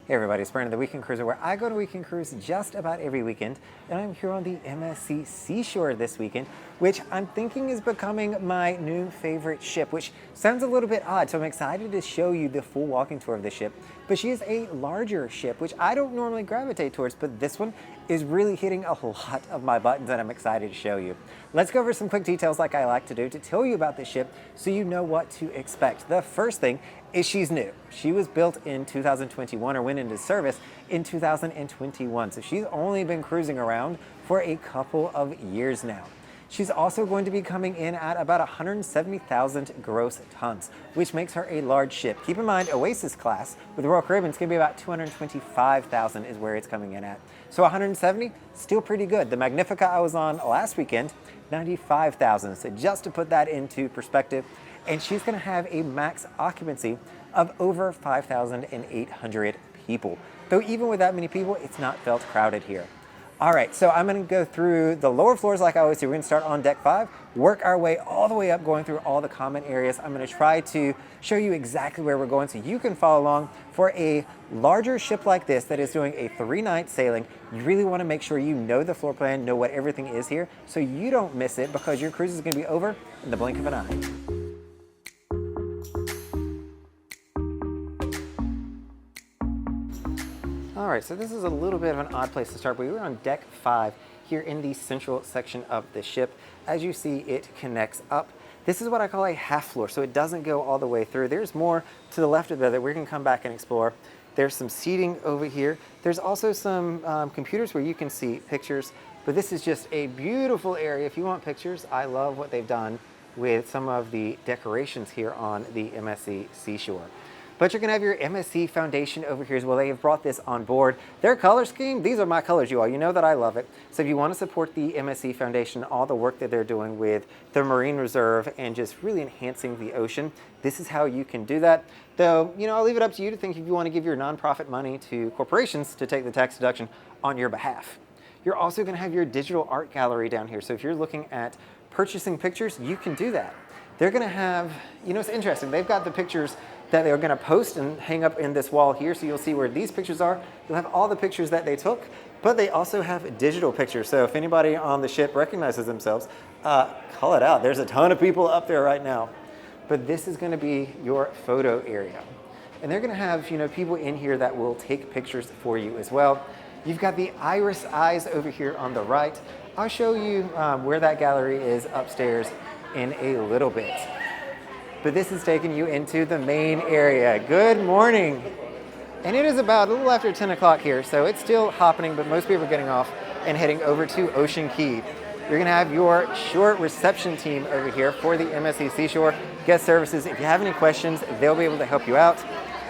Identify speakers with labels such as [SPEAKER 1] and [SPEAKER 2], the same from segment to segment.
[SPEAKER 1] Hey everybody, it's Brandon, the Weekend Cruiser, where I go to Weekend Cruise just about every weekend, and I'm here on the MSC Seashore this weekend, which I'm thinking is becoming my new favorite ship, which sounds a little bit odd, so I'm excited to show you the full walking tour of the ship. But she is a larger ship, which I don't normally gravitate towards, but this one is really hitting a lot of my buttons, and I'm excited to show you. Let's go over some quick details like I like to do to tell you about this ship so you know what to expect. The first thing is she's new. She was built in 2021 or went into service in 2021. So she's only been cruising around for a couple of years now. She's also going to be coming in at about 170,000 gross tons, which makes her a large ship. Keep in mind, Oasis class with the Royal Caribbean is going to be about 225,000 is where it's coming in at. So 170, still pretty good. The Magnifica I was on last weekend, 95,000. So just to put that into perspective, and she's going to have a max occupancy of over 5,800 people. Though even with that many people, it's not felt crowded here. All right, so I'm going to go through the lower floors like I always do. We're going to start on deck 5, work our way all the way up, going through all the common areas. I'm going to try to show you exactly where we're going so you can follow along. For a larger ship like this that is doing a 3-night sailing, you really want to make sure you know the floor plan, know what everything is here, so you don't miss it, because your cruise is going to be over in the blink of an eye. All right, so this is a little bit of an odd place to start, but we were on deck 5 here in the central section of the ship. As you see, it connects up. This is what I call a half floor, so it doesn't go all the way through. There's more to the left of that we're gonna come back and explore. There's some seating over here. There's also some computers where you can see pictures, but this is just a beautiful area. If you want pictures, I love what they've done with some of the decorations here on the MSC Seashore. But you're gonna have your MSC foundation over here as well. They have brought this on board. Their color scheme, these are my colors, you all. You know that I love it. So if you wanna support the MSC foundation, all the work that they're doing with the Marine Reserve and just really enhancing the ocean, this is how you can do that. Though, you know, I'll leave it up to you to think if you wanna give your nonprofit money to corporations to take the tax deduction on your behalf. You're also gonna have your digital art gallery down here. So if you're looking at purchasing pictures, you can do that. They're gonna have, you know, it's interesting. They've got the pictures that they're gonna post and hang up in this wall here. So you'll see where these pictures are. You'll have all the pictures that they took, but they also have digital pictures. So if anybody on the ship recognizes themselves, call it out. There's a ton of people up there right now. But this is gonna be your photo area. And they're gonna have, you know, people in here that will take pictures for you as well. You've got the Iris Eyes over here on the right. I'll show you where that gallery is upstairs in a little bit. But this is taking you into the main area. Good morning. And it is about a little after 10 o'clock here, so it's still happening, but most people are getting off and heading over to Ocean Key. You're gonna have your short reception team over here for the MSC Seashore guest services. If you have any questions, they'll be able to help you out.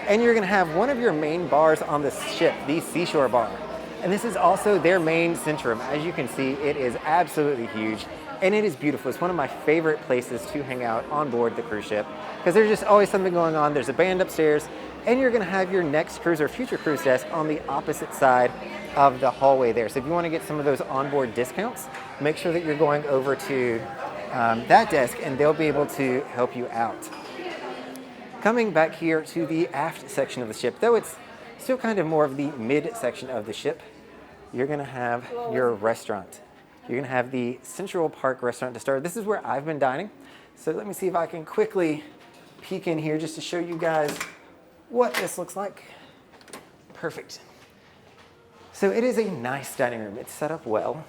[SPEAKER 1] And you're gonna have one of your main bars on the ship, the Seashore Bar. And this is also their main centrum. As you can see, it is absolutely huge. And it is beautiful. It's one of my favorite places to hang out on board the cruise ship, because there's just always something going on. There's a band upstairs, and you're gonna have your next cruise or future cruise desk on the opposite side of the hallway there. So if you wanna get some of those onboard discounts, make sure that you're going over to that desk, and they'll be able to help you out. Coming back here to the aft section of the ship, though it's still kind of more of the mid section of the ship, you're gonna have your restaurant. You're gonna have the Central Park restaurant to start. This is where I've been dining. So let me see if I can quickly peek in here just to show you guys what this looks like. Perfect. So it is a nice dining room. It's set up well.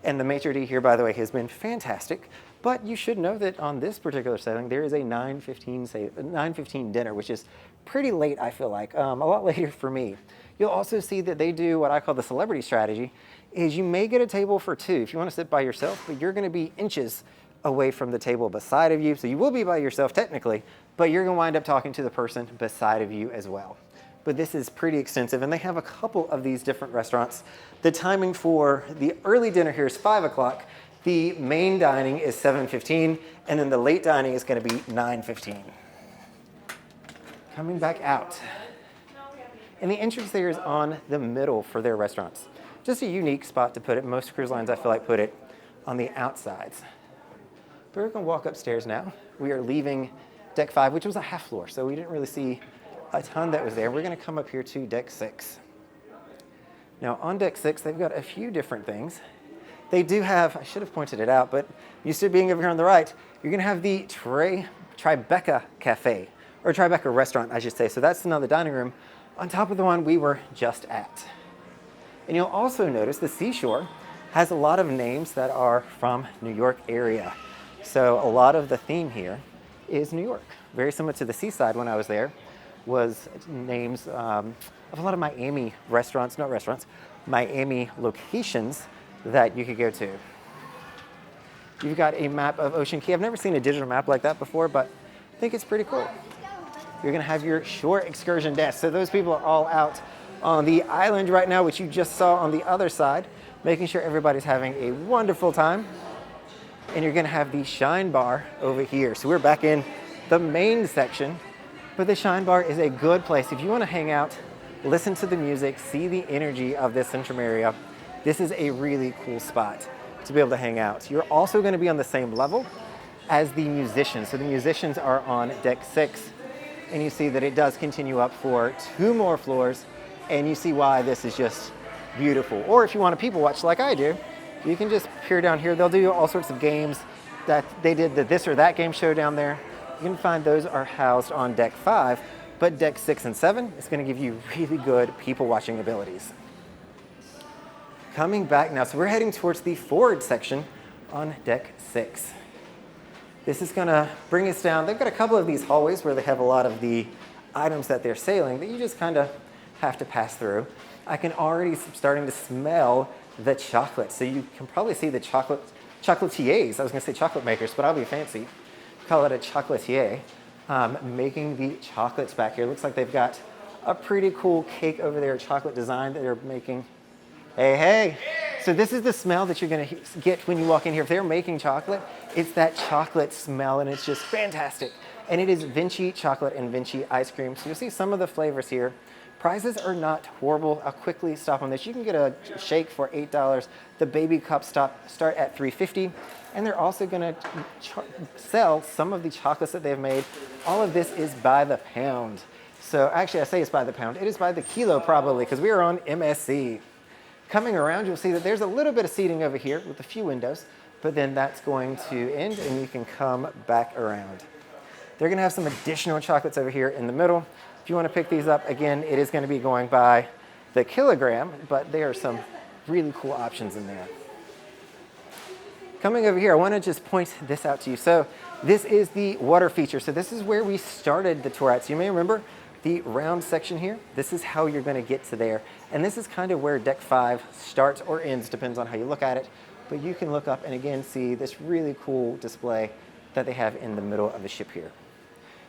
[SPEAKER 1] And the maitre d' here, by the way, has been fantastic. But you should know that on this particular sailing, there is a 9:15 dinner, which is pretty late, I feel like, a lot later for me. You'll also see that they do what I call the celebrity strategy, is you may get a table for 2 if you want to sit by yourself, but you're going to be inches away from the table beside of you. So you will be by yourself technically, but you're going to wind up talking to the person beside of you as well. But this is pretty extensive, and they have a couple of these different restaurants. The timing for the early dinner here is 5 o'clock. The main dining is 7:15, and then the late dining is going to be 9:15. Coming back out. And the entrance there is on the middle for their restaurants. Just a unique spot to put it. Most cruise lines, I feel like, put it on the outsides. But we're gonna walk upstairs now. We are leaving deck 5, which was a half floor, so we didn't really see a ton that was there. We're going to come up here to deck 6. Now on deck 6, they've got a few different things. They do have, I should have pointed it out, but used to being over here on the right, you're going to have the Tribeca Cafe, or Tribeca Restaurant, I should say. So that's another dining room on top of the one we were just at. And you'll also notice the Seashore has a lot of names that are from New York area. So a lot of the theme here is New York. Very similar to the Seaside when I was there, was names of a lot of Miami restaurants, not restaurants, Miami locations that you could go to. You've got a map of Ocean Key. I've never seen a digital map like that before, but I think it's pretty cool. You're gonna have your shore excursion desk. So those people are all out on the island right now, which you just saw on the other side, making sure everybody's having a wonderful time. And you're gonna have the Shine Bar over here. So we're back in the main section, but the Shine Bar is a good place. If you wanna hang out, listen to the music, see the energy of this Centrum area, this is a really cool spot to be able to hang out. You're also gonna be on the same level as the musicians. So the musicians are on deck 6, and you see that it does continue up for 2 more floors, and you see why this is just beautiful. Or if you want to people watch like I do, you can just peer down here. They'll do all sorts of games that they did the this or that game show down there. You can find those are housed on deck 5, but deck 6 and 7 is going to give you really good people watching abilities. Coming back now, so we're heading towards the forward section on deck 6. This is going to bring us down. They've got a couple of these hallways where they have a lot of the iment that they're sailing that you just kind of have to pass through. I can already starting to smell the chocolate. So you can probably see the chocolatiers. I was going to say chocolate makers, but I'll be fancy. Call it a chocolatier. Making the chocolates back here. Looks like they've got a pretty cool cake over there, chocolate design that they're making. Hey, hey. So this is the smell that you're going to get when you walk in here. If they're making chocolate, it's that chocolate smell, and it's just fantastic. And it is Vinci Chocolate and Vinci ice cream. So you'll see some of the flavors here. Prices are not horrible. I'll quickly stop on this. You can get a shake for $8. The baby cups start at $3.50. And they're also going to sell some of the chocolates that they've made. All of this is by the pound. So actually, I say it's by the pound. It is by the kilo probably, because we are on MSC. Coming around, you'll see that there's a little bit of seating over here with a few windows, but then that's going to end and you can come back around. They're going to have some additional chocolates over here in the middle. If you want to pick these up, again, it is going to be going by the kilogram, but there are some really cool options in there. Coming over here, I want to just point this out to you. So this is the water feature. So this is where we started the tour at. So you may remember the round section here. This is how you're going to get to there. And this is kind of where deck 5 starts or ends, depends on how you look at it. But you can look up and again see this really cool display that they have in the middle of the ship here.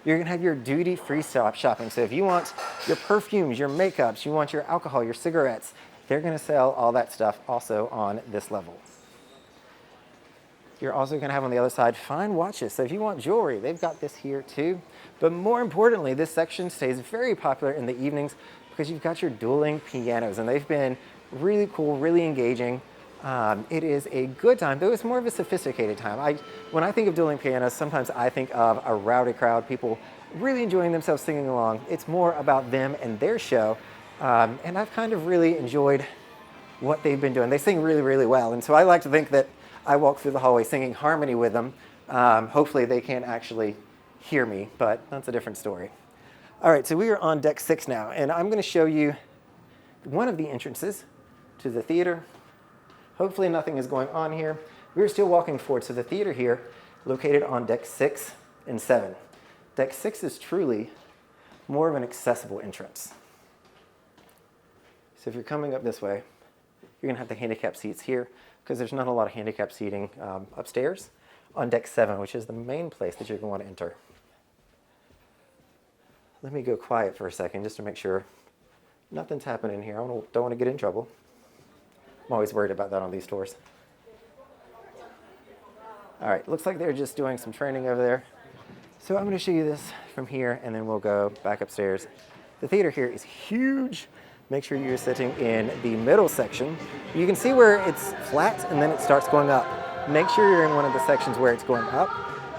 [SPEAKER 1] You're going to have your duty-free shopping. So if you want your perfumes, your makeups, you want your alcohol, your cigarettes, they're going to sell all that stuff also on this level. You're also going to have on the other side fine watches. So if you want jewelry, they've got this here too. But more importantly, this section stays very popular in the evenings because you've got your dueling pianos, and they've been really cool, really engaging. It is a good time, though it's more of a sophisticated time. When I think of dueling pianos, sometimes I think of a rowdy crowd, people really enjoying themselves singing along. It's more about them and their show, and I've kind of really enjoyed what they've been doing. They sing really, really well, and so I like to think that I walk through the hallway singing harmony with them. Hopefully they can't actually hear me, but that's a different story. All right, so we are on deck 6 now, and I'm going to show you one of the entrances to the theater. Hopefully nothing is going on here. We're still walking forward. So the theater here, located on deck 6 and 7. Deck 6 is truly more of an accessible entrance. So if you're coming up this way, you're going to have the handicap seats here because there's not a lot of handicap seating upstairs on deck 7, which is the main place that you're going to want to enter. Let me go quiet for a second just to make sure nothing's happening here. I don't want to get in trouble. I'm always worried about that on these tours. All right, looks like they're just doing some training over there. So I'm going to show you this from here, and then we'll go back upstairs. The theater here is huge. Make sure you're sitting in the middle section. You can see where it's flat, and then it starts going up. Make sure you're in one of the sections where it's going up,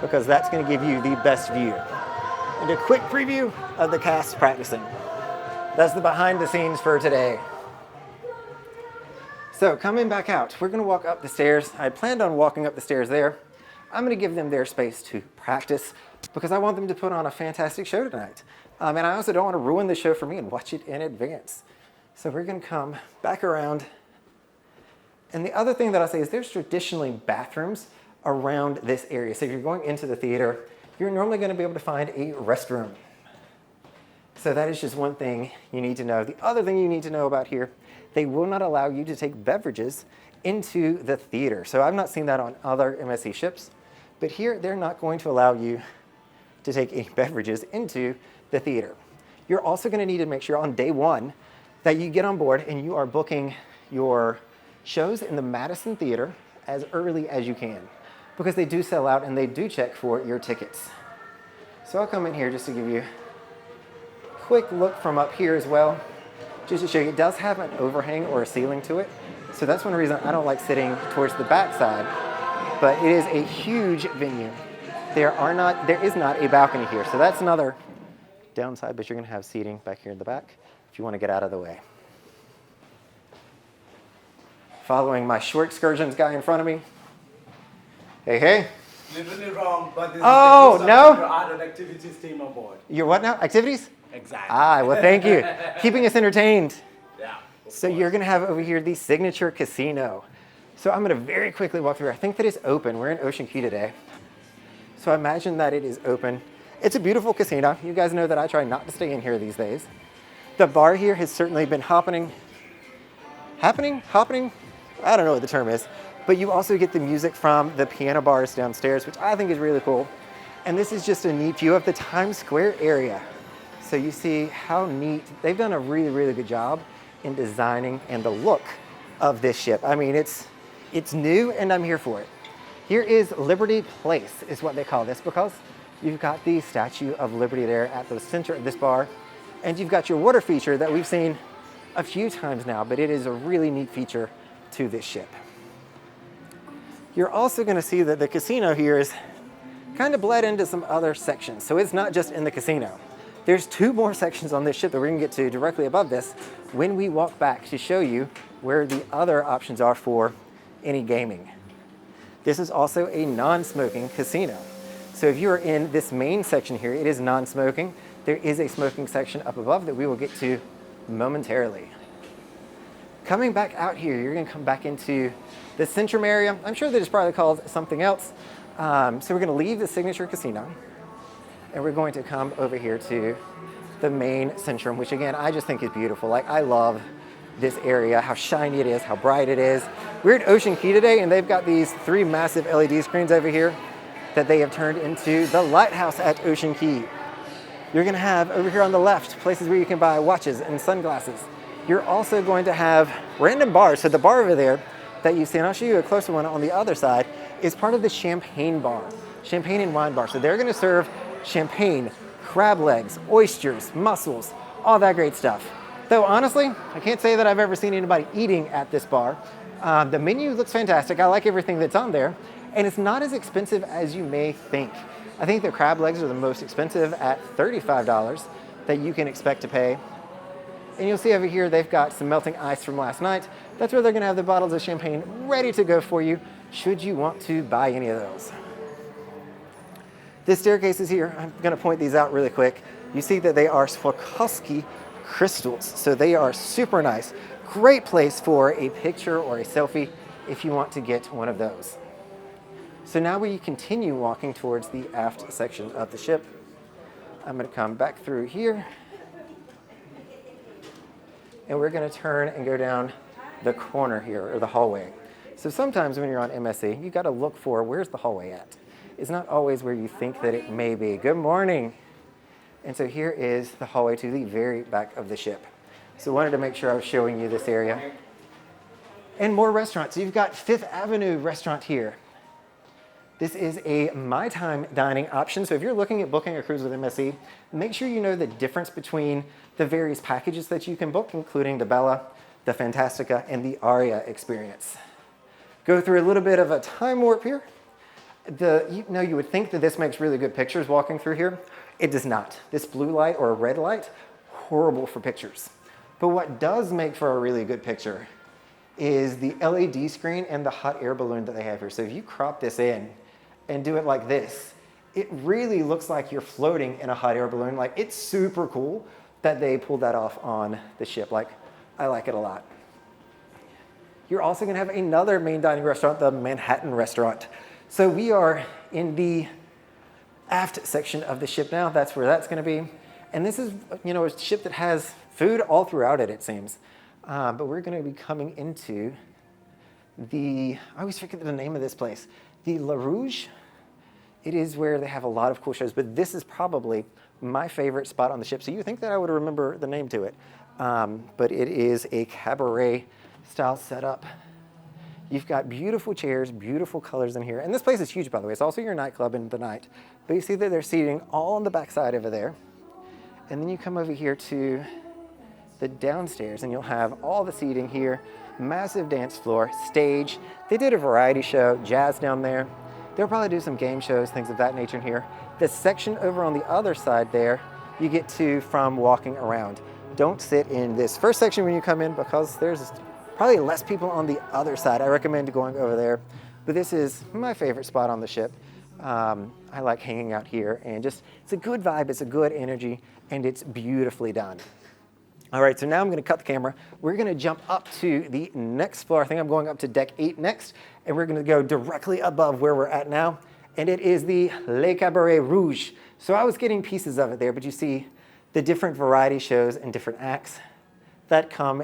[SPEAKER 1] because that's going to give you the best view. and a quick preview of the cast practicing. That's the behind the scenes for today. So coming back out, we're gonna walk up the stairs. I planned on walking up the stairs there. I'm gonna give them their space to practice because I want them to put on a fantastic show tonight. And I also don't wanna ruin the show for me and watch it in advance. So we're gonna come back around. And the other thing that I'll say is there's traditionally bathrooms around this area. So if you're going into the theater, you're normally gonna be able to find a restroom. So that is just one thing you need to know. The other thing you need to know about here, they will not allow you to take beverages into the theater. So I've not seen that on other MSC ships, but here they're not going to allow you to take any beverages into the theater. You're also gonna need to make sure on day one that you get on board and you are booking your shows in the Madison Theater as early as you can, because they do sell out and they do check for your tickets. So I'll come in here just to give you a quick look from up here as well, just to show you it does have an overhang or a ceiling to it. So that's one reason I don't like sitting towards the back side, but it is a huge venue. There is not a balcony here. So that's another downside, but you're gonna have seating back here in the back if you wanna get out of the way. Following my short excursions guy in front of me. Hey, hey.
[SPEAKER 2] Literally wrong, but this
[SPEAKER 1] Oh,
[SPEAKER 2] is the
[SPEAKER 1] no?
[SPEAKER 2] your art and activities team on board.
[SPEAKER 1] Your what now? Activities?
[SPEAKER 2] Exactly.
[SPEAKER 1] Well, thank you. Keeping us entertained.
[SPEAKER 2] Yeah.
[SPEAKER 1] So you're gonna have over here the signature casino. So I'm gonna very quickly walk through. I think that it's open. We're in Ocean Key today. So I imagine that it is open. It's a beautiful casino. You guys know that I try not to stay in here these days. The bar here has certainly been happening? I don't know what the term is. But you also get the music from the piano bars downstairs, which I think is really cool. And this is just a neat view of the Times Square area. So you see how neat, they've done a really, really good job in designing and the look of this ship. I mean, it's new and I'm here for it. Here is Liberty Place is what they call this, because you've got the Statue of Liberty there at the center of this bar. And you've got your water feature that we've seen a few times now, but it is a really neat feature to this ship. You're also gonna see that the casino here is kind of bled into some other sections. So it's not just in the casino. There's two more sections on this ship that we're gonna get to directly above this when we walk back to show you where the other options are for any gaming. This is also a non-smoking casino. So if you are in this main section here, it is non-smoking. There is a smoking section up above that we will get to momentarily. Coming back out here, you're gonna come back into the Centrum area. I'm sure that it's probably called something else. So we're gonna leave the Signature Casino and we're going to come over here to the main Centrum, which again, I just think is beautiful. Like, I love this area, how shiny it is, how bright it is. We're at Ocean Key today and they've got these 3 massive LED screens over here that they have turned into the lighthouse at Ocean Key. You're gonna have over here on the left, places where you can buy watches and sunglasses. You're also going to have random bars. So the bar over there that you see, and I'll show you a closer one on the other side, is part of the champagne bar, champagne and wine bar. So they're gonna serve champagne, crab legs, oysters, mussels, all that great stuff. Though honestly, I can't say that I've ever seen anybody eating at this bar. The menu looks fantastic. I like everything that's on there. And it's not as expensive as you may think. I think the crab legs are the most expensive at $35 that you can expect to pay. And you'll see over here, they've got some melting ice from last night. That's where they're gonna have the bottles of champagne ready to go for you, should you want to buy any of those. This staircase is here. I'm gonna point these out really quick. You see that they are Swarovski crystals. So they are super nice. Great place for a picture or a selfie if you want to get one of those. So now we continue walking towards the aft section of the ship. I'm gonna come back through here. And we're gonna turn and go down the corner here, or the hallway. So sometimes when you're on MSC, you gotta look for where's the hallway at. It's not always where you think that it may be. Good morning. And so here is the hallway to the very back of the ship. So I wanted to make sure I was showing you this area. And more restaurants. You've got Fifth Avenue restaurant here. This is a My Time dining option. So if you're looking at booking a cruise with MSC, make sure you know the difference between the various packages that you can book, including the Bella, the Fantastica, and the Aria experience. Go through a little bit of a time warp here. You would think that this makes really good pictures walking through here. It does not. This blue light or a red light, horrible for pictures. But what does make for a really good picture is the LED screen and the hot air balloon that they have here. So if you crop this in and do it like this, it really looks like you're floating in a hot air balloon. Like, it's super cool that they pulled that off on the ship. Like, I like it a lot. You're also gonna have another main dining restaurant, the Manhattan Restaurant. So we are in the aft section of the ship now. That's where that's gonna be. And this is, a ship that has food all throughout it, it seems. But we're gonna be coming into I always forget the name of this place, the Rouge. It is where they have a lot of cool shows, but this is probably my favorite spot on the ship. So you think that I would remember the name to it. But it is a cabaret style setup. You've got beautiful chairs, beautiful colors in here. And this place is huge, by the way. It's also your nightclub in the night. But you see that they're seating all on the backside over there. And then you come over here to the downstairs and you'll have all the seating here, massive dance floor, stage. They did a variety show, jazz down there. They'll probably do some game shows, things of that nature in here. The section over on the other side there, you get to from walking around. Don't sit in this first section when you come in because there's probably less people on the other side. I recommend going over there. But this is my favorite spot on the ship. I like hanging out here and it's a good vibe, it's a good energy, and it's beautifully done. All right, so now I'm gonna cut the camera. We're gonna jump up to the next floor. I think I'm going up to deck 8 next, and we're gonna go directly above where we're at now, and it is the Le Cabaret Rouge. So I was getting pieces of it there, but you see the different variety shows and different acts that come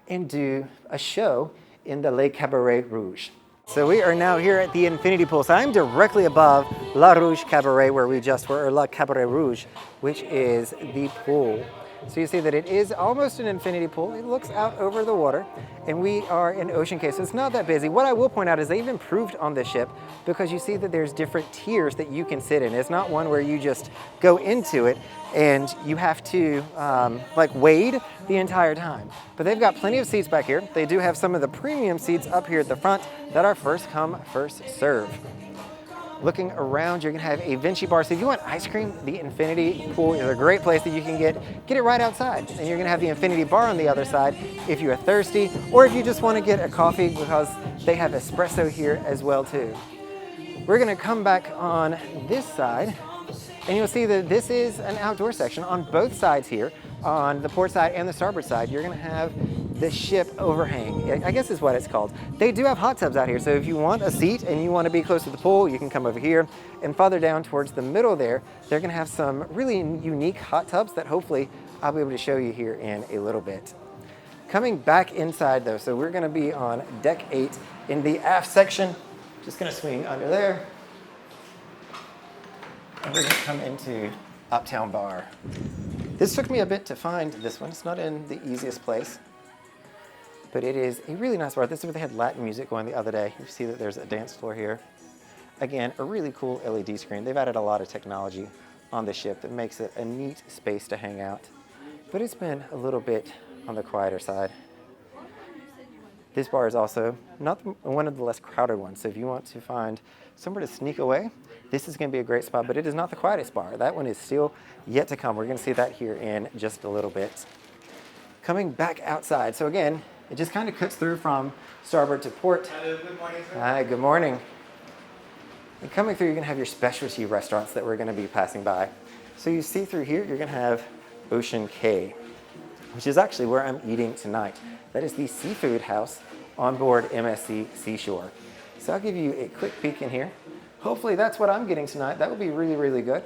[SPEAKER 1] and do a show in the Le Cabaret Rouge. So we are now here at the infinity pool. So I'm directly above La Rouge Cabaret, where we just were, or La Cabaret Rouge, which is the pool. So you see that it is almost an infinity pool. It looks out over the water, and we are in Ocean Cay, so it's not that busy. What I will point out is they've improved on this ship because you see that there's different tiers that you can sit in. It's not one where you just go into it and you have to wade the entire time. But they've got plenty of seats back here. They do have some of the premium seats up here at the front that are first come, first serve. Looking around, you're gonna have a Vinci bar. So if you want ice cream, the infinity pool is a great place that you can get it right outside. And you're gonna have the infinity bar on the other side if you are thirsty, or if you just wanna get a coffee, because they have espresso here as well too. We're gonna come back on this side, and you'll see that this is an outdoor section on both sides here. On the port side and the starboard side, you're gonna have the ship overhang, I guess is what it's called. They do have hot tubs out here, so if you want a seat and you want to be close to the pool, you can come over here. And farther down towards the middle there, they're gonna have some really unique hot tubs that hopefully I'll be able to show you here in a little bit. Coming back inside though, so we're gonna be on deck 8 in the aft section. Just gonna swing under there. And we're gonna come into Uptown Bar. This took me a bit to find this one. It's not in the easiest place, but it is a really nice bar. This is where they had Latin music going the other day. You see that there's a dance floor here. Again, a really cool LED screen. They've added a lot of technology on the ship that makes it a neat space to hang out, but it's been a little bit on the quieter side. This bar is also not one of the less crowded ones, so if you want to find somewhere to sneak away, this is going to be a great spot, but it is not the quietest bar. That one is still yet to come. We're going to see that here in just a little bit. Coming back outside, so again, it just kind of cuts through from starboard to port.
[SPEAKER 2] Hello, good morning, sir.
[SPEAKER 1] Hi, good morning. And coming through, you're going to have your specialty restaurants that we're going to be passing by. So you see through here, you're going to have Ocean Cay, which is actually where I'm eating tonight. That is the seafood house on board MSC Seashore. So I'll give you a quick peek in here. Hopefully that's what I'm getting tonight. That would be really, really good.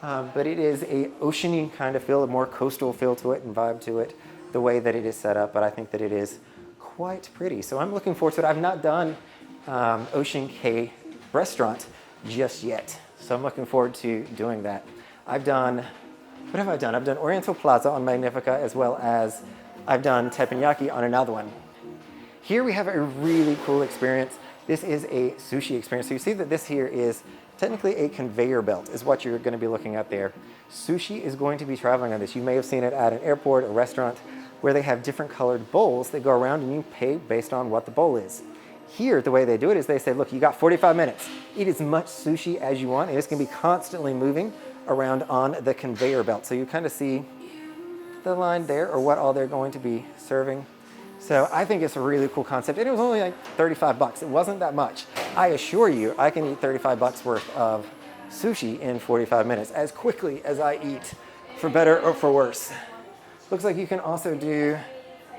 [SPEAKER 1] But it is a oceany kind of feel, a more coastal feel to it and vibe to it, the way that it is set up, but I think that it is quite pretty. So I'm looking forward to it. I've not done Ocean Cay restaurant just yet. So I'm looking forward to doing that. What have I done? I've done Oriental Plaza on Magnifica, as well as I've done teppanyaki on another one. Here we have a really cool experience. This is a sushi experience. So you see that this here is technically a conveyor belt is what you're going to be looking at there. Sushi is going to be traveling on this. You may have seen it at an airport, a restaurant, where they have different colored bowls that go around and you pay based on what the bowl is. Here, the way they do it is they say, look, you got 45 minutes. Eat as much sushi as you want, and it's going to be constantly moving around on the conveyor belt. So you kind of see the line there, or what all they're going to be serving. So I think it's a really cool concept, and it was only like 35 bucks. It wasn't that much. I assure you, I can eat 35 bucks worth of sushi in 45 minutes, as quickly as I eat, for better or for worse. Looks like you can also do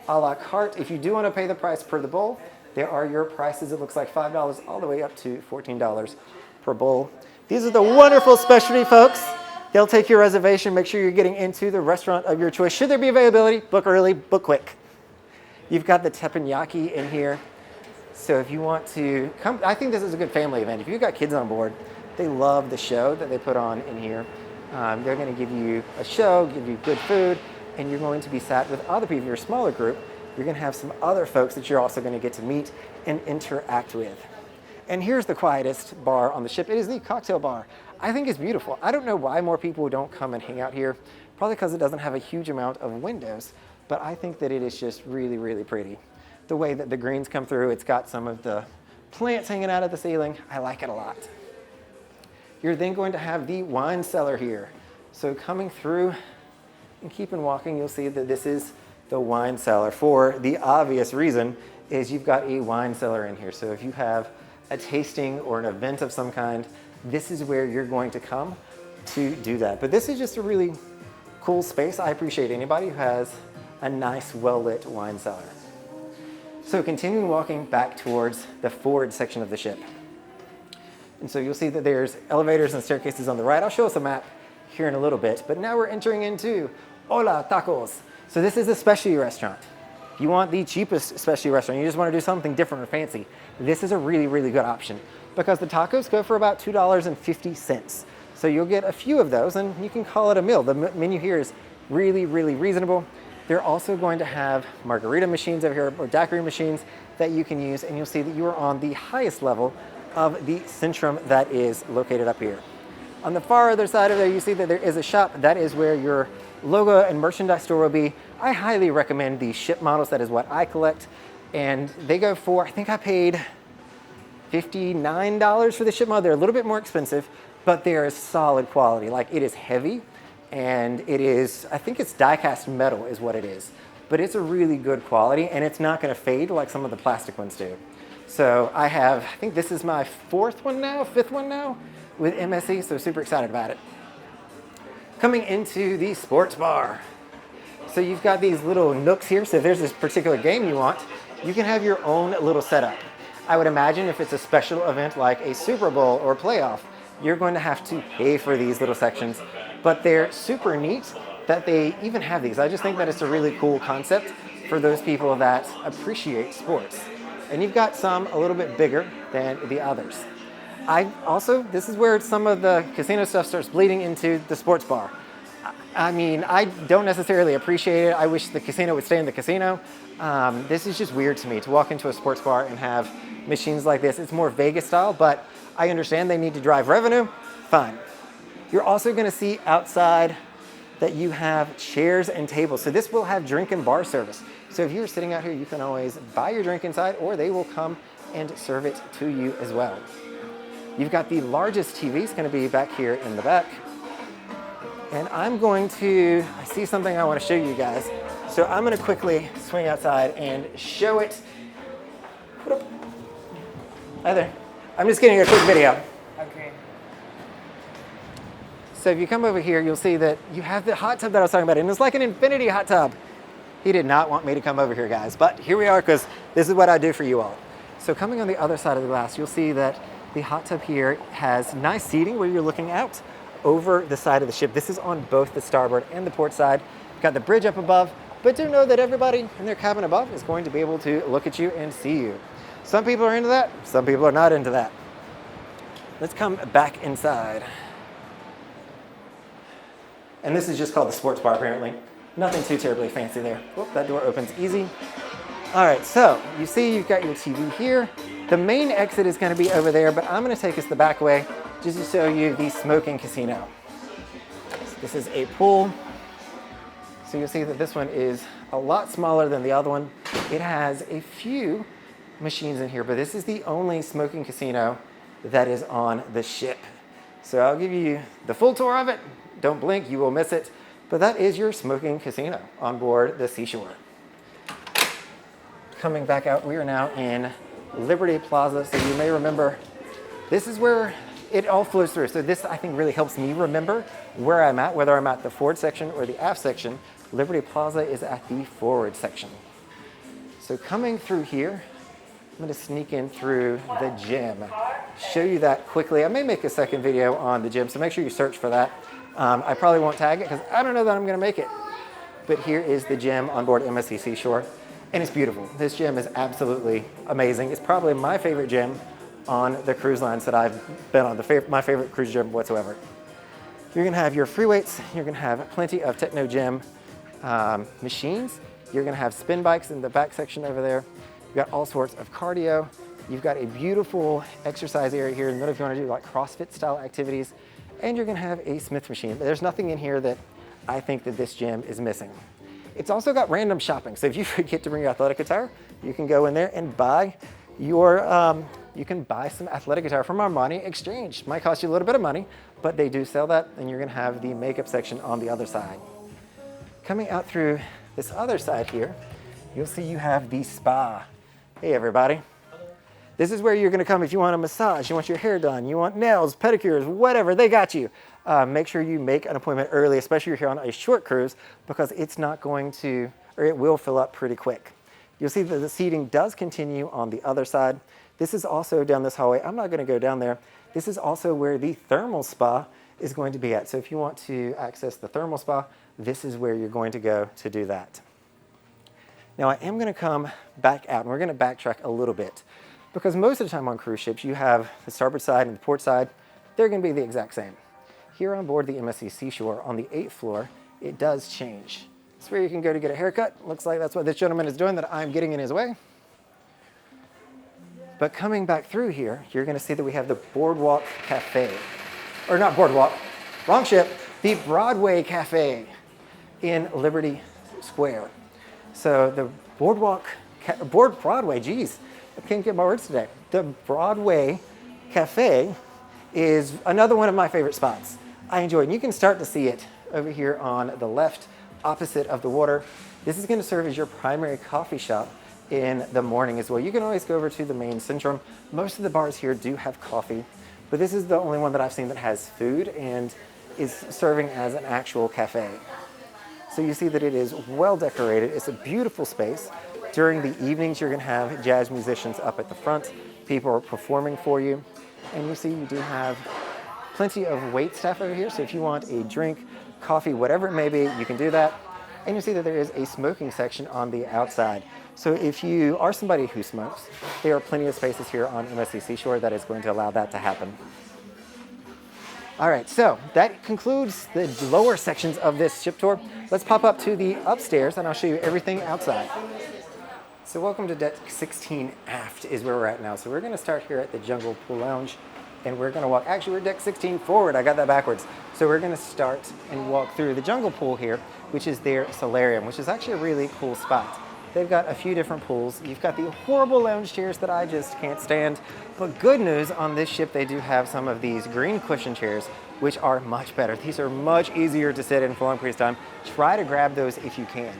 [SPEAKER 1] a la carte. If you do want to pay the price per the bowl, there are your prices. It looks like $5 all the way up to $14 per bowl. These are the wonderful specialty folks. They'll take your reservation, make sure you're getting into the restaurant of your choice. Should there be availability, book early, book quick. You've got the teppanyaki in here. So if you want to come, I think this is a good family event. If you've got kids on board, they love the show that they put on in here. They're going to give you a show, give you good food, and you're going to be sat with other people. You're a smaller group. You're going to have some other folks that you're also going to get to meet and interact with. And here's the quietest bar on the ship. It is the cocktail bar. I think it's beautiful. I don't know why more people don't come and hang out here. Probably because it doesn't have a huge amount of windows. But I think that it is just really, really pretty. The way that the greens come through, it's got some of the plants hanging out of the ceiling. I like it a lot. You're then going to have the wine cellar here. So coming through and keeping walking, you'll see that this is the wine cellar. For the obvious reason is you've got a wine cellar in here. So if you have a tasting or an event of some kind, this is where you're going to come to do that. But this is just a really cool space. I appreciate anybody who has a nice, well-lit wine cellar. So continuing walking back towards the forward section of the ship. And so you'll see that there's elevators and staircases on the right. I'll show us a map here in a little bit, but now we're entering into Holo Tacos. So this is a specialty restaurant. If you want the cheapest specialty restaurant, you just want to do something different or fancy, this is a really, really good option because the tacos go for about $2.50. So you'll get a few of those and you can call it a meal. The menu here is really, really reasonable. They're also going to have margarita machines over here, or daiquiri machines that you can use, and you'll see that you are on the highest level of the Centrum that is located up here. On the far other side of there, you see that there is a shop. That is where your logo and merchandise store will be. I highly recommend the ship models. That is what I collect. And they go for, I think I paid $59 for the ship model. They're a little bit more expensive, but they're a solid quality. Like, it is heavy. And it is, I think it's die-cast metal is what it is. But it's a really good quality, and it's not going to fade like some of the plastic ones do. So I think this is my fifth one now with MSC, so super excited about it. Coming into the sports bar. So you've got these little nooks here, so if there's this particular game you want, you can have your own little setup. I would imagine if it's a special event like a Super Bowl or playoff, you're going to have to pay for these little sections. But they're super neat that they even have these. I just think that it's a really cool concept for those people that appreciate sports. And you've got some a little bit bigger than the others. This is where some of the casino stuff starts bleeding into the sports bar. I mean, I don't necessarily appreciate it. I wish the casino would stay in the casino. This is just weird to me to walk into a sports bar and have machines like this. It's more Vegas style, but I understand they need to drive revenue. Fine. You're also going to see outside that you have chairs and tables. So this will have drink and bar service. So if you're sitting out here, you can always buy your drink inside, or they will come and serve it to you as well. You've got the largest TV. It's going to be back here in the back. And I see something I want to show you guys. So I'm going to quickly swing outside and show it. Hi there. I'm just getting a quick video.
[SPEAKER 3] Okay.
[SPEAKER 1] So if you come over here, you'll see that you have the hot tub that I was talking about, and it's like an infinity hot tub. He did not want me to come over here, guys, but here we are because this is what I do for you all. So coming on the other side of the glass, you'll see that the hot tub here has nice seating where you're looking out over the side of the ship. This is on both the starboard and the port side. You've got the bridge up above, but do know that everybody in their cabin above is going to be able to look at you and see you. Some people are into that, some people are not into that. Let's come back inside. And this is just called the sports bar, apparently. Nothing too terribly fancy there. Whoop, that door opens easy. All right, so you see you've got your TV here. The main exit is going to be over there, but I'm going to take us the back way just to show you the smoking casino. So this is a pool. So you'll see that this one is a lot smaller than the other one. It has a few machines in here, but this is the only smoking casino that is on the ship. So I'll give you the full tour of it. Don't blink, you will miss it. But that is your smoking casino on board the Seashore. Coming back out, we are now in Liberty Plaza. So you may remember, this is where it all flows through. So this, I think, really helps me remember where I'm at, whether I'm at the forward section or the aft section. Liberty Plaza is at the forward section. So coming through here, I'm gonna sneak in through the gym, show you that quickly. I may make a second video on the gym, so make sure you search for that. I probably won't tag it because I don't know that I'm gonna make it. But here is the gym on board MSC Seashore, and it's beautiful. This gym is absolutely amazing. It's probably my favorite gym on the cruise lines that I've been on, my favorite cruise gym whatsoever. You're gonna have your free weights, you're gonna have plenty of techno gym machines, you're gonna have spin bikes in the back section over there. You've got all sorts of cardio. You've got a beautiful exercise area here in the middle if you want to do like CrossFit style activities. And you're going to have a Smith machine. But there's nothing in here that I think that this gym is missing. It's also got random shopping. So if you forget to bring your athletic attire, you can go in there and buy your, you can buy some athletic attire from Armani Exchange. Might cost you a little bit of money, but they do sell that. And you're going to have the makeup section on the other side. Coming out through this other side here, you'll see you have the spa. Hey everybody. This is where you're gonna come if you want a massage, you want your hair done, you want nails, pedicures, whatever, they got you. Make sure you make an appointment early, especially if you're here on a short cruise, because it's not going to, or it will fill up pretty quick. You'll see that the seating does continue on the other side. This is also down this hallway. I'm not gonna go down there. This is also where the thermal spa is going to be at. So if you want to access the thermal spa, this is where you're going to go to do that. Now I am going to come back out and we're going to backtrack a little bit because most of the time on cruise ships you have the starboard side and the port side. They're going to be the exact same. Here on board the MSC Seashore on the 8th floor, it does change. It's where you can go to get a haircut. Looks like that's what this gentleman is doing that I'm getting in his way. But coming back through here, you're going to see that we have the Boardwalk Cafe. Or not Boardwalk, wrong ship, the Broadway Cafe in Liberty Square. So the Broadway, geez, I can't get my words today. The Broadway Cafe is another one of my favorite spots. I enjoy it. And you can start to see it over here on the left, opposite of the water. This is going to serve as your primary coffee shop in the morning as well. You can always go over to the main Centrum. Most of the bars here do have coffee, but this is the only one that I've seen that has food and is serving as an actual cafe. So you see that it is well decorated. It's a beautiful space. During the evenings, you're going to have jazz musicians up at the front. People are performing for you. And you see you do have plenty of wait staff over here. So if you want a drink, coffee, whatever it may be, you can do that. And you see that there is a smoking section on the outside. So if you are somebody who smokes, there are plenty of spaces here on MSC Seashore that is going to allow that to happen. All right, so that concludes the lower sections of this ship tour. Let's pop up to the upstairs and I'll show you everything outside. So welcome to deck 16 aft is where we're at now. So we're gonna start here at the Jungle Pool Lounge and we're gonna walk, actually we're deck 16 forward, I got that backwards. So we're gonna start and walk through the Jungle Pool here, which is their solarium, which is actually a really cool spot. They've got a few different pools. You've got the horrible lounge chairs that I just can't stand. But good news, on this ship they do have some of these green cushion chairs, which are much better. These are much easier to sit in for a long period of time. Try to grab those if you can.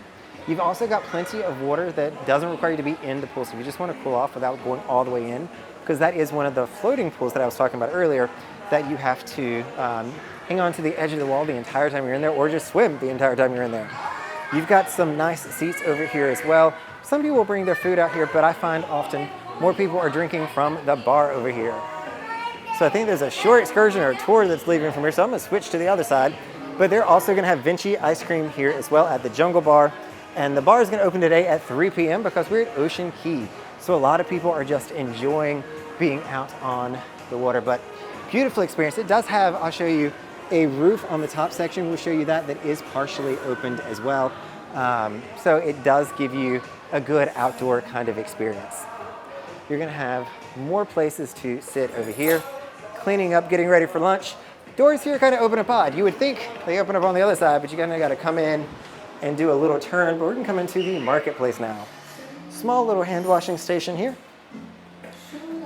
[SPEAKER 1] You've also got plenty of water that doesn't require you to be in the pool, so if you just want to cool off without going all the way in, because that is one of the floating pools that I was talking about earlier, that you have to hang on to the edge of the wall the entire time you're in there, or just swim the entire time you're in there. You've got some nice seats over here as well. Some people will bring their food out here, but I find often more people are drinking from the bar over here. So I think there's a short excursion or a tour that's leaving from here, so I'm gonna switch to the other side. But they're also gonna have Vinci ice cream here as well at the Jungle Bar. And the bar is gonna open today at 3 p.m. because we're at Ocean Key. So a lot of people are just enjoying being out on the water, but beautiful experience. It does have, I'll show you, a roof on the top section. We'll show you that is partially opened as well. So it does give you a good outdoor kind of experience. You're gonna have more places to sit over here, cleaning up, getting ready for lunch. Doors here kind of open up odd. You would think they open up on the other side, but you kind of gotta come in and do a little turn, but we're gonna come into the marketplace now. Small little hand washing station here.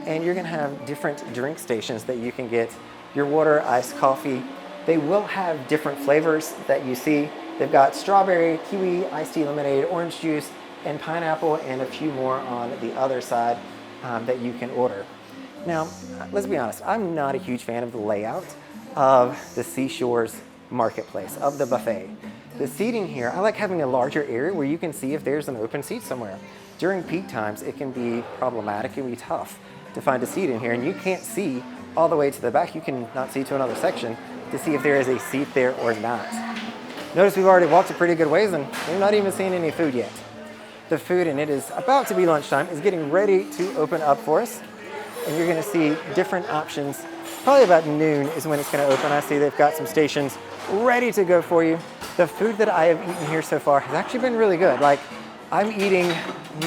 [SPEAKER 1] and you're gonna have different drink stations that you can get your water, iced coffee. They will have different flavors that you see. They've got strawberry, kiwi, iced tea, lemonade, orange juice, and pineapple, and a few more on the other side that you can order. Now, let's be honest, I'm not a huge fan of the layout of the Seashore's marketplace, of the buffet. The seating here, I like having a larger area where you can see if there's an open seat somewhere. During peak times, it can be problematic, it can be tough to find a seat in here, and you can't see all the way to the back. You can not see to another section to see if there is a seat there or not. Notice we've already walked a pretty good ways and we've not even seen any food yet. The food, and it is about to be lunchtime, is getting ready to open up for us. And you're gonna see different options. Probably about noon is when it's gonna open. I see they've got some stations ready to go for you. The food that I have eaten here so far has actually been really good. Like, I'm eating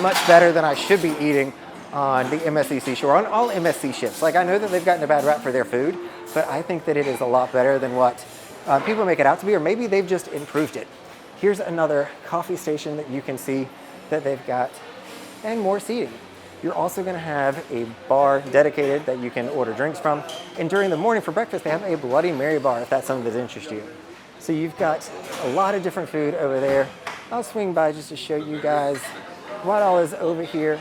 [SPEAKER 1] much better than I should be eating on the MSC Seashore, on all MSC ships. Like, I know that they've gotten a bad rap for their food, but I think that it is a lot better than what people make it out to be, or maybe they've just improved it. Here's another coffee station that you can see that they've got, and more seating. You're also gonna have a bar dedicated that you can order drinks from. And during the morning for breakfast, they have a Bloody Mary bar if that's something that interests you. So you've got a lot of different food over there. I'll swing by just to show you guys what all is over here.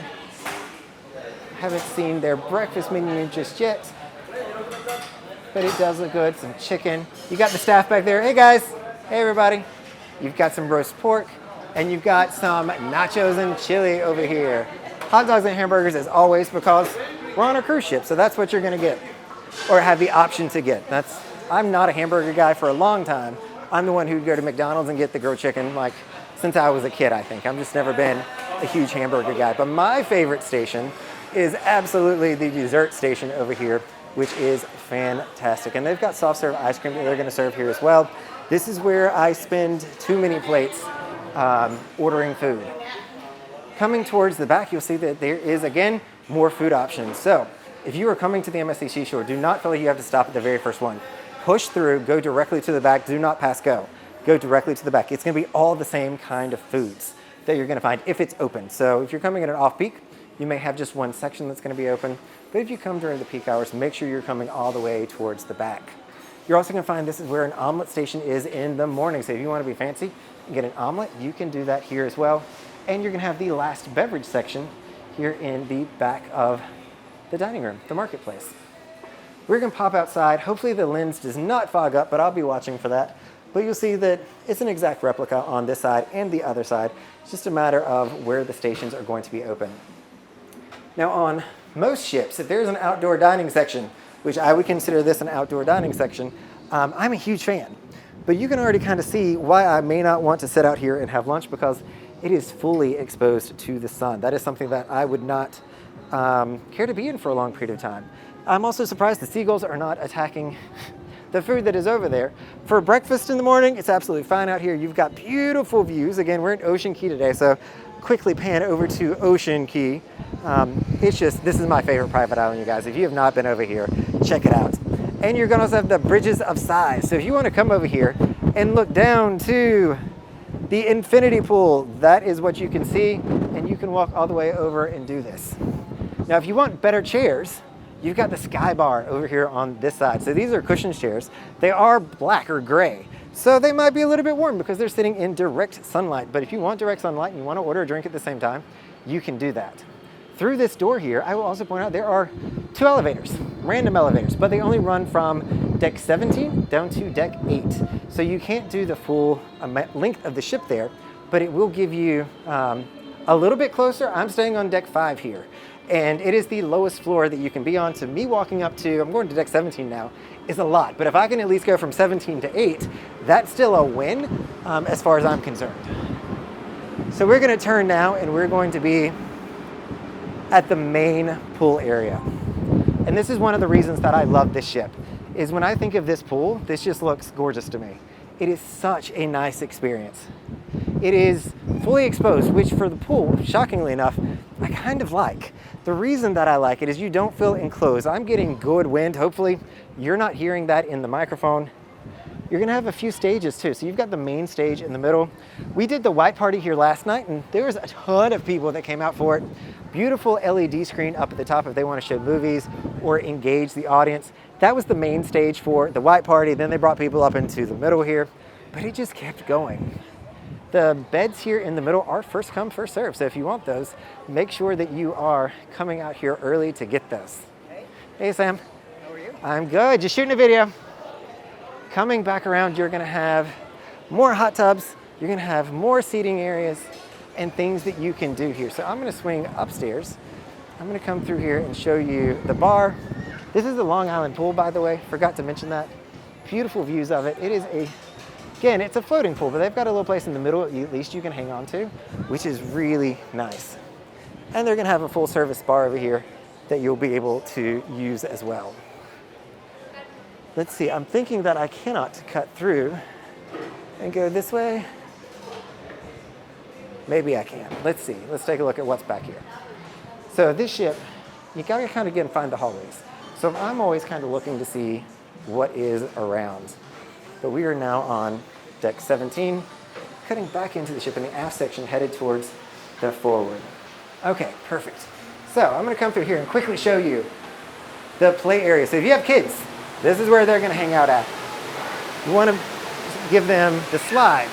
[SPEAKER 1] Haven't seen their breakfast menu just yet, but it does look good. Some chicken. You got the staff back there. Hey guys, hey everybody. You've got some roast pork, and you've got some nachos and chili over here. Hot dogs and hamburgers as always, because we're on a cruise ship, so that's what you're gonna get, or have the option to get. I'm not a hamburger guy for a long time. I'm the one who'd go to McDonald's and get the grilled chicken, like, since I was a kid, I think. I've just never been a huge hamburger guy. But my favorite station is absolutely the dessert station over here, which is fantastic. And they've got soft serve ice cream that they're gonna serve here as well. This is where I spend too many plates ordering food. Coming towards the back, you'll see that there is, again, more food options. So if you are coming to the MSC Seashore, do not feel like you have to stop at the very first one. Push through, go directly to the back, do not pass go. Go directly to the back. It's gonna be all the same kind of foods that you're gonna find if it's open. So if you're coming in an off-peak, you may have just one section that's gonna be open. But if you come during the peak hours, make sure you're coming all the way towards the back. You're also gonna find this is where an omelet station is in the morning. So if you wanna be fancy and get an omelet, you can do that here as well. And you're gonna have the last beverage section here in the back of the dining room, the marketplace. We're gonna pop outside. Hopefully the lens does not fog up, but I'll be watching for that. But you'll see that it's an exact replica on this side and the other side. It's just a matter of where the stations are going to be open. Now on most ships, if there's an outdoor dining section, which I would consider this an outdoor dining section, I'm a huge fan. But you can already kind of see why I may not want to sit out here and have lunch, because it is fully exposed to the sun. That is something that I would not care to be in for a long period of time. I'm also surprised the seagulls are not attacking the food that is over there. For breakfast in the morning, it's absolutely fine out here. You've got beautiful views. Again, we're in Ocean Key today, so quickly pan over to Ocean Key. This is my favorite private island, you guys. If you have not been over here, check it out. And you're gonna also have the bridges of sighs. So if you wanna come over here and look down to the infinity pool, that is what you can see, and you can walk all the way over and do this. Now, if you want better chairs, you've got the Sky Bar over here on this side. So these are cushion chairs. They are black or gray, so they might be a little bit warm because they're sitting in direct sunlight. But if you want direct sunlight and you want to order a drink at the same time, you can do that. Through this door here, I will also point out there are 2 elevators, random elevators, but they only run from deck 17 down to deck 8. So you can't do the full length of the ship there, but it will give you a little bit closer. I'm staying on deck 5 here, and it is the lowest floor that you can be on. So me walking up to, I'm going to deck 17 now, is a lot. But if I can at least go from 17 to 8, that's still a win as far as I'm concerned. So we're gonna turn now, and we're going to be at the main pool area. And this is one of the reasons that I love this ship, is when I think of this pool, this just looks gorgeous to me. It is such a nice experience. It is fully exposed, which for the pool, shockingly enough, I kind of like. The reason that I like it is you don't feel enclosed. I'm getting good wind. Hopefully you're not hearing that in the microphone, You're gonna have a few stages too. So you've got the main stage in the middle. We did the white party here last night and there was a ton of people that came out for it. Beautiful LED screen up at the top if they wanna show movies or engage the audience. That was the main stage for the white party. Then they brought people up into the middle here, but it just kept going. The beds here in the middle are first come, first serve. So if you want those, make sure that you are coming out here early to get those. Hey Sam.
[SPEAKER 3] How are you?
[SPEAKER 1] I'm good, just shooting a video. Coming back around, you're gonna have more hot tubs, you're gonna have more seating areas and things that you can do here. So I'm gonna swing upstairs. I'm gonna come through here and show you the bar. This is the Long Island pool, by the way, forgot to mention that. Beautiful views of it. It is again, it's a floating pool, but they've got a little place in the middle at least you can hang on to, which is really nice. And they're gonna have a full service bar over here that you'll be able to use as well. Let's see, I'm thinking that I cannot cut through and go this way. Maybe I can. Let's see, let's take a look at what's back here. So this ship, you gotta kind of get and find the hallways. So I'm always kind of looking to see what is around. But we are now on deck 17, cutting back into the ship in the aft section headed towards the forward. Okay, perfect. So I'm gonna come through here and quickly show you the play area. So if you have kids, this is where they're gonna hang out at. You wanna give them the slides.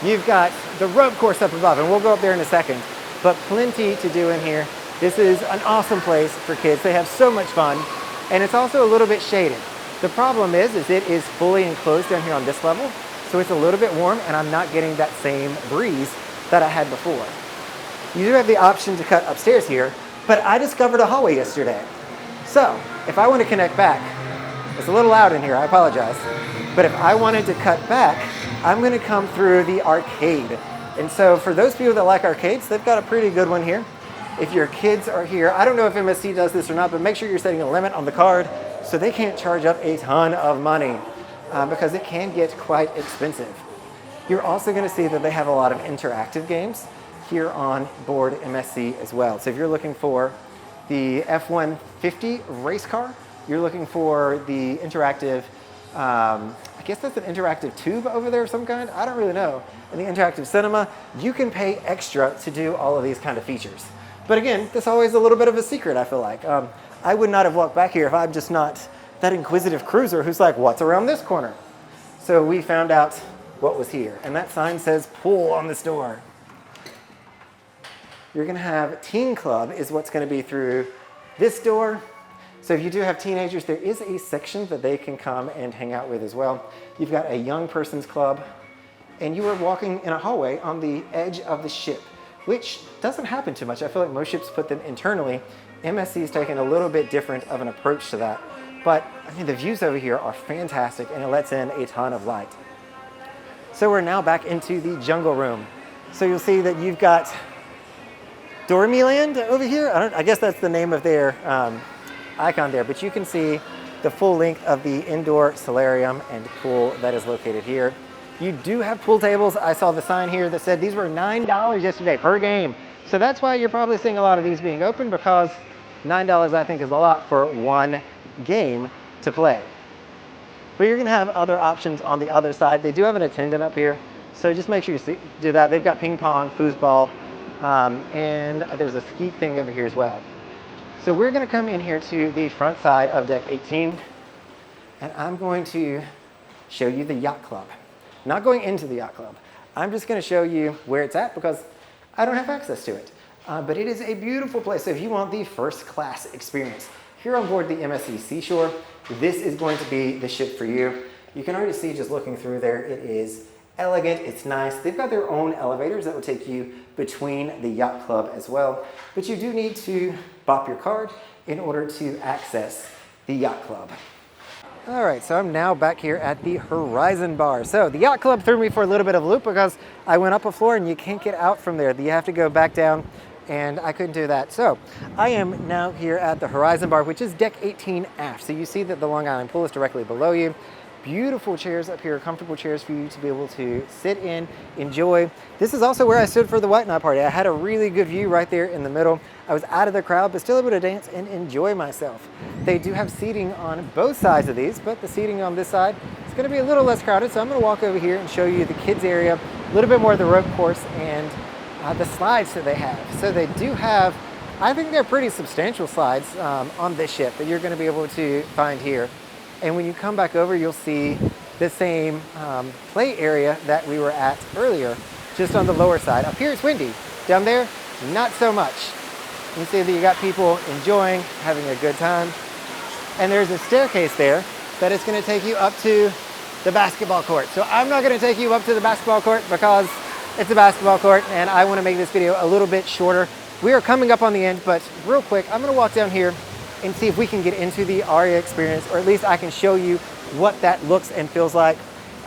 [SPEAKER 1] You've got the rope course up above, and we'll go up there in a second, but plenty to do in here. This is an awesome place for kids. They have so much fun, and it's also a little bit shaded. The problem is it is fully enclosed down here on this level, so it's a little bit warm, and I'm not getting that same breeze that I had before. You do have the option to cut upstairs here, but I discovered a hallway yesterday. So if I want to connect back, it's a little loud in here, I apologize. But if I wanted to cut back, I'm gonna come through the arcade. And so for those people that like arcades, they've got a pretty good one here. If your kids are here, I don't know if MSC does this or not, but make sure you're setting a limit on the card so they can't charge up a ton of money because it can get quite expensive. You're also gonna see that they have a lot of interactive games here on board MSC as well. So if you're looking for the F-150 race car, you're looking for the interactive, I guess that's an interactive tube over there of some kind, I don't really know. And the interactive cinema, you can pay extra to do all of these kind of features. But again, there's always a little bit of a secret, I feel like. I would not have walked back here if I'm just not that inquisitive cruiser who's like, what's around this corner? So we found out what was here. And that sign says pool on this door. You're gonna have Teen Club is what's gonna be through this door. So if you do have teenagers, there is a section that they can come and hang out with as well. You've got a young person's club, and you are walking in a hallway on the edge of the ship, which doesn't happen too much. I feel like most ships put them internally. MSC is taking a little bit different of an approach to that. But I mean, the views over here are fantastic, and it lets in a ton of light. So we're now back into the jungle room. So you'll see that you've got Dormyland over here. I guess that's the name of their icon there, but you can see the full length of the indoor solarium and pool that is located here. You do have pool tables. I saw the sign here that said these were $9 yesterday per game. So that's why you're probably seeing a lot of these being open, because $9 I think is a lot for one game to play. But you're gonna have other options on the other side. They do have an attendant up here, so just make sure you do that. They've got ping pong, foosball, and there's a skeet thing over here as well. So we're gonna come in here to the front side of deck 18, and I'm going to show you the yacht club. Not going into the yacht club. I'm just gonna show you where it's at because I don't have access to it. But it is a beautiful place. So if you want the first class experience here on board the MSC Seashore, this is going to be the ship for you. You can already see just looking through there, it is elegant, it's nice. They've got their own elevators that will take you between the yacht club as well. But you do need to bop your card in order to access the yacht club. All right, so I'm now back here at the Horizon Bar. So the yacht club threw me for a little bit of a loop because I went up a floor and you can't get out from there. You have to go back down, and I couldn't do that. So I am now here at the Horizon Bar, which is deck 18 aft. So you see that the Long Island pool is directly below you. Beautiful chairs up here, comfortable chairs for you to be able to sit in, enjoy. This is also where I stood for the white night party. I had a really good view right there in the middle. I was out of the crowd, but still able to dance and enjoy myself. They do have seating on both sides of these, but the seating on this side is It's going to be a little less crowded, so I'm going to walk over here and show you the kids area, a little bit more of the rope course and the slides that they have. So they do have, I think they're pretty substantial slides on this ship that you're going to be able to find here. And when you come back over, you'll see the same play area that we were at earlier, just on the lower side. Up here it's windy. Down there, not so much. You see that you got people enjoying, having a good time. And there's a staircase there that is going to take you up to the basketball court. So I'm not going to take you up to the basketball court because it's a basketball court and I want to make this video a little bit shorter. We are coming up on the end, but real quick, I'm going to walk down here and see if we can get into the Aria experience, or at least I can show you what that looks and feels like.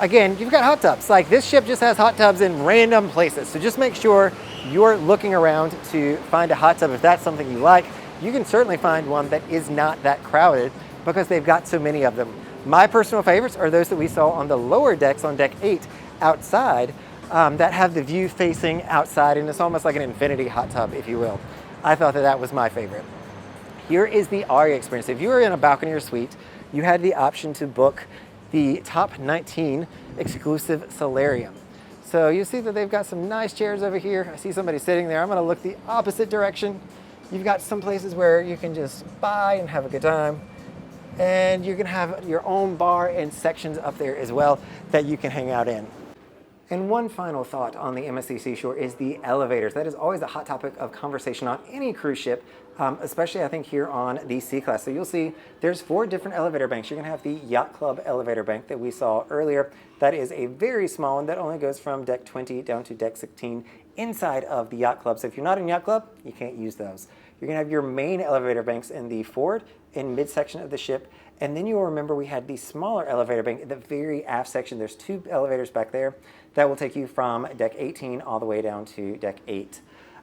[SPEAKER 1] Again, you've got hot tubs. Like, this ship just has hot tubs in random places. So just make sure you're looking around to find a hot tub if that's something you like. You can certainly find one that is not that crowded because they've got so many of them. My personal favorites are those that we saw on the lower decks on deck 8 outside that have the view facing outside, and it's almost like an infinity hot tub, if you will. I thought that that was my favorite. Here is the Aria experience. If you were in a balcony or suite, you had the option to book the top 19 exclusive solarium. So you see that they've got some nice chairs over here. I see somebody sitting there. I'm going to look the opposite direction. You've got some places where you can just buy and have a good time. And you can have your own bar and sections up there as well that you can hang out in. And one final thought on the MSC Seashore is the elevators. That is always a hot topic of conversation on any cruise ship, especially I think here on the C-Class. So you'll see there's 4 different elevator banks. You're gonna have the Yacht Club elevator bank that we saw earlier. That is a very small one that only goes from deck 20 down to deck 16 inside of the Yacht Club. So if you're not in Yacht Club, you can't use those. You're gonna have your main elevator banks in the forward and midsection of the ship. And then you'll remember we had the smaller elevator bank in the very aft section. There's 2 elevators back there that will take you from deck 18 all the way down to deck 8.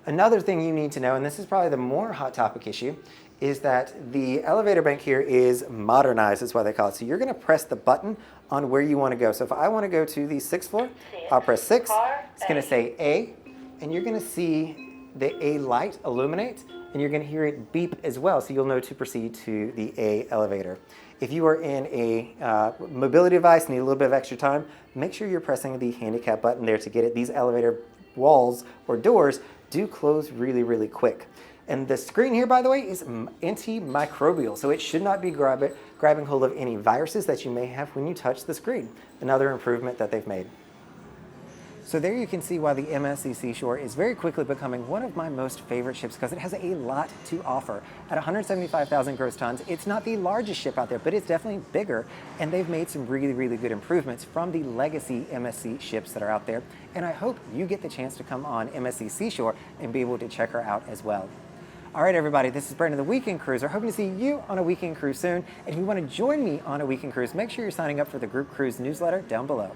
[SPEAKER 1] Another thing you need to know, and this is probably the more hot topic issue, is that the elevator bank here is modernized, is what they call it. So you're gonna press the button on where you wanna go. So if I wanna go to the 6th floor, I'll press 6. It's gonna say A, and you're gonna see the A light illuminate, and you're gonna hear it beep as well, so you'll know to proceed to the A elevator. If you are in a mobility device, need a little bit of extra time, make sure you're pressing the handicap button there to get it. These elevator walls or doors do close really, really quick. And the screen here, by the way, is antimicrobial, so it should not be grabbing hold of any viruses that you may have when you touch the screen. Another improvement that they've made. So there you can see why the MSC Seashore is very quickly becoming one of my most favorite ships because it has a lot to offer. At 175,000 gross tons, it's not the largest ship out there, but it's definitely bigger, and they've made some really, really good improvements from the legacy MSC ships that are out there. And I hope you get the chance to come on MSC Seashore and be able to check her out as well. All right, everybody, this is Brandon, the Weekend Cruiser. Hoping to see you on a weekend cruise soon. And if you want to join me on a weekend cruise, make sure you're signing up for the group cruise newsletter down below.